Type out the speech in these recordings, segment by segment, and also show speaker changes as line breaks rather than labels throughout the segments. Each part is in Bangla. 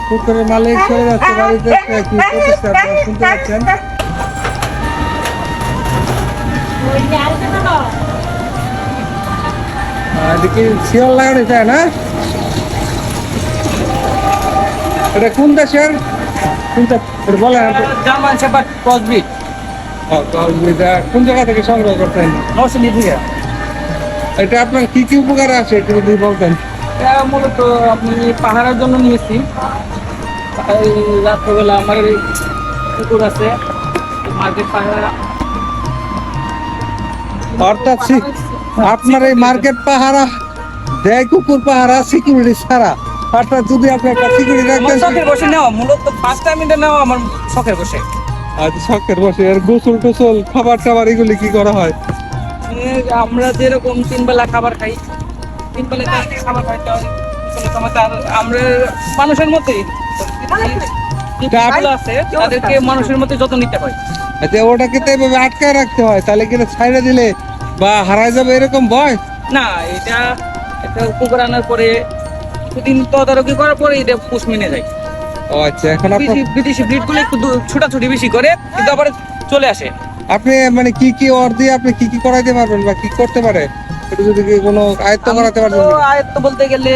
পুকুরের মালিক চলে যাচ্ছে বাড়িতে, কি প্রতিষ্ঠা শুনতে পাচ্ছেন? এদিকে শিওর লাগানো যায় না? এটা কোন দেশের? বলেন।
German shepherd crossbreed.
কোন জায়গা থেকে সংগ্রহ করতেন?
নরসিংদী থেকে।
এটা আপনার কি কি উপকার আছে একটু যদি বলতেন।
এটা মূলত আপনি পাহাড়ের জন্য নিয়েছি। এই রাত্রবেলা আমার এই পুকুর আছে, মার্কেট পাহাড়া।
অর্থাৎ আপনার এই মার্কেট পাহারা দেয় কুকুর পাহারা সিকিউরিটি ছাড়া, অর্থাৎ যদি আপনি একটা সিকিউরিটি রাখতেন।
শখের বসে নেওয়া, মূলত ফার্স্ট টাইম এটা নেওয়া আমার শখের বসে।
আচ্ছা, শখের বসে। আর গোসল টোসল খাবার টাবার এগুলি কি করা হয়?
আমরা যেরকম 3 বেলা খাবার খাই, 3 বেলা খাবার খাইতে হয়। আমরা মানুষের মতোই আছে, তাদেরকে মানুষের মতো যত্ন নিতে হয়।
আচ্ছা, ওটাকে তো এভাবে আটকায় রাখতে হয়, তাহলে কি ছাইড়ে দিলে বা হারায় যাবে এরকম ভয়?
না, এটা কুকুর আনার পরে দুদিন তদারকি করার পরে এটা পুষ মেনে যায়।
ও আচ্ছা, এখন
বিদেশি ব্রিড গুলো একটু ছোটাছুটি বেশি করে, কিন্তু আবার চলে আসে।
আপনি মানে কি কি ওর দিয়ে আপনি কি কি করাইতে পারবেন বা কি করতে পারে, এটা যদি কি কোনো আয়ত্ত করাতে পারবেন?
আয়ত্ত বলতে গেলে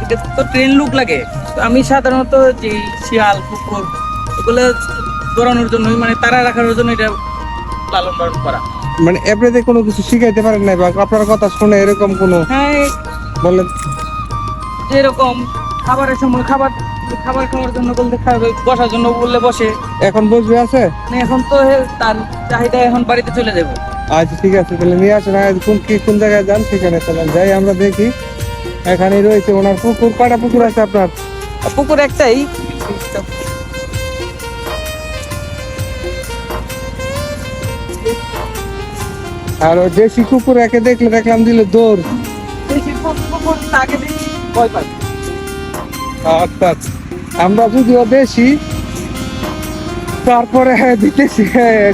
এটা তো ট্রেন লুক লাগে। আমি সাধারণত যে শিয়াল কুকুর এগুলো দৌড়ানোর জন্য, মানে তারা রাখার জন্য এটা লালন পালন করা।
মানে এমনিতে কোনো কিছু শিখাইতে পারেন না বা আপনার কথা শুনে এরকম কোনো?
হ্যাঁ,
বলেন।
যেরকম খাবারের সময় খাবার খাওয়ার জন্য বলতে খাবে, বসার জন্য বললে বসে।
এখন বসবে আছে?
এখন তো তার চাহিদা, এখন বাড়িতে চলে যাবো।
আচ্ছা, ঠিক আছে, তাহলে নিয়ে আসেন। কোন জায়গায় যান সেখানে চলেন, যাই আমরা দেখি। এখানে রয়েছে ওনার পুকুর। কয়টা পুকুর আছে আপনার?
পুকুর একটাই।
আর দেশি কুকুর একে দেখলে দেখলাম দিল দৌড়। অর্থাৎ আমরা যদিও দেশি, তারপরে বিদেশি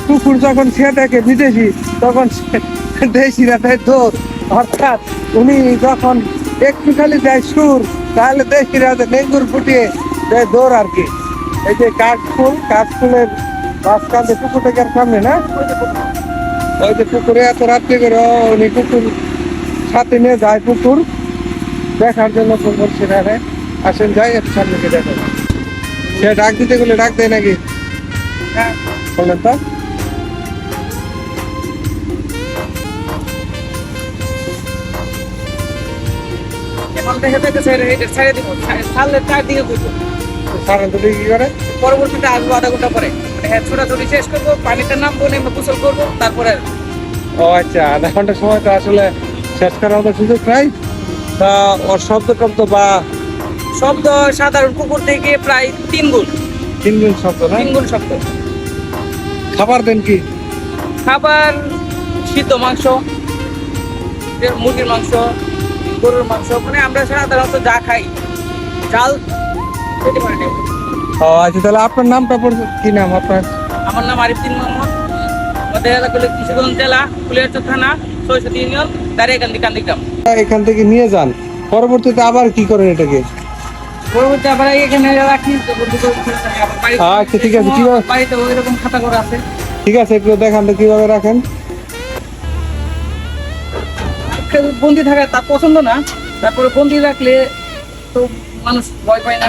কুকুর যখন সে দেখে বিদেশি, তখন দেশিরা দেয় দৌড়। অর্থাৎ উনি যখন একটু খালি দেয় সুর, তাহলে দেশিরা নেঙ্গুর ফুটিয়ে দেয় দৌড় আর কি। এই যে কাঠফুলের মাঝখানে পুকুর থেকে সামনে না, ওই যে পুকুরে এত রাত্রি করে উনি কুকুর সাথে নিয়ে যায় পুকুর দেখার জন্য। পুকুর সেখানে আসেন, যাই একটু সামনে গিয়ে দেখেন। সে ডাক দিতে গেলে ডাক দেয় নাকি? হ্যাঁ, বললেন তো।
পরবর্তীতে আসবো আধা ঘন্টা পরে, ছোটাছুটি শেষ করবো, পানিতে নামবো, নেমে গোসল করবো, তারপরে।
ও আচ্ছা, আধা ঘন্টার সময় তো আসলে শেষ করার মতো সুযোগ নাই। তা ওর শব্দ টব্দ বা
শব্দ সাধারণ কুকুর থেকে প্রায় 3 গুণ।
3 গুণ শব্দ না?
3 গুণ শব্দ।
খাবার দেন কি?
খাবার সিদ্ধ মাংস, মুরগির মাংস, গরুর মাংস, মানে আমরা সাধারণত যা খাই চাল খেতে পারি।
ও আচ্ছা, তাহলে আপনার নামটা কি নাম আপনার?
আমার নাম আরিফুদ্দিন মোহাম্মদ। আমাদের এলাকা হলো কিশোরগঞ্জ জেলা, ফুলিয়ারচর থানা, ৬০৩ ইউনিয়ন, দাঁড়িয়াকান্দি গ্রাম।
এখান থেকে নিয়ে যান, পরবর্তীতে আবার কি করেন এটাকে?
পরবর্তী আবার এখানে রাখি।
আচ্ছা, ঠিক আছে। কিভাবে
বাড়িতে ওইরকম খাতা করা আছে?
ঠিক আছে, একটু দেখান তো কিভাবে রাখেন।
বন্দি থাকা তার পছন্দ না, তারপরে বন্দি রাখলে তো মানুষ ভয় পায় না,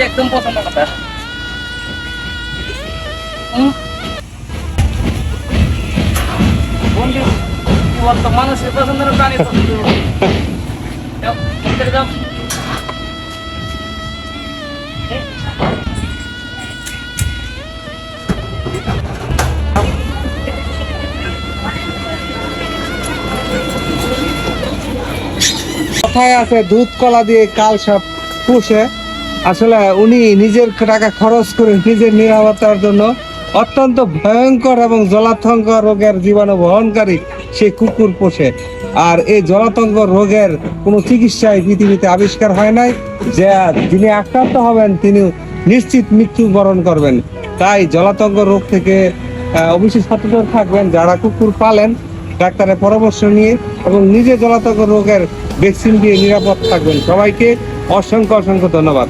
একদম পছন্দ না তার। বন্দি বলতো মানুষের পছন্দের প্রাণী।
কথায় আছে দুধ কলা দিয়ে কাল সব পুষে। আসলে উনি নিজের টাকা খরচ করে নিজের নিরাপত্তার জন্য অত্যন্ত ভয়ঙ্কর এবং জলাতঙ্ক রোগের জীবাণু বহনকারী সেই কুকুর পোষে। আর এই জলাতঙ্ক রোগের কোনো চিকিৎসায় পৃথিবীতে আবিষ্কার হয় নাই, যে যিনি আক্রান্ত হবেন তিনি নিশ্চিত মৃত্যুবরণ করবেন। তাই জলাতঙ্ক রোগ থেকে অবশ্যই সচেতন থাকবেন যারা কুকুর পালেন, ডাক্তারের পরামর্শ নিয়ে এবং নিজে জলাতঙ্ক রোগের ভ্যাকসিন দিয়ে নিরাপদ থাকবেন। সবাইকে অসংখ্য অসংখ্য ধন্যবাদ।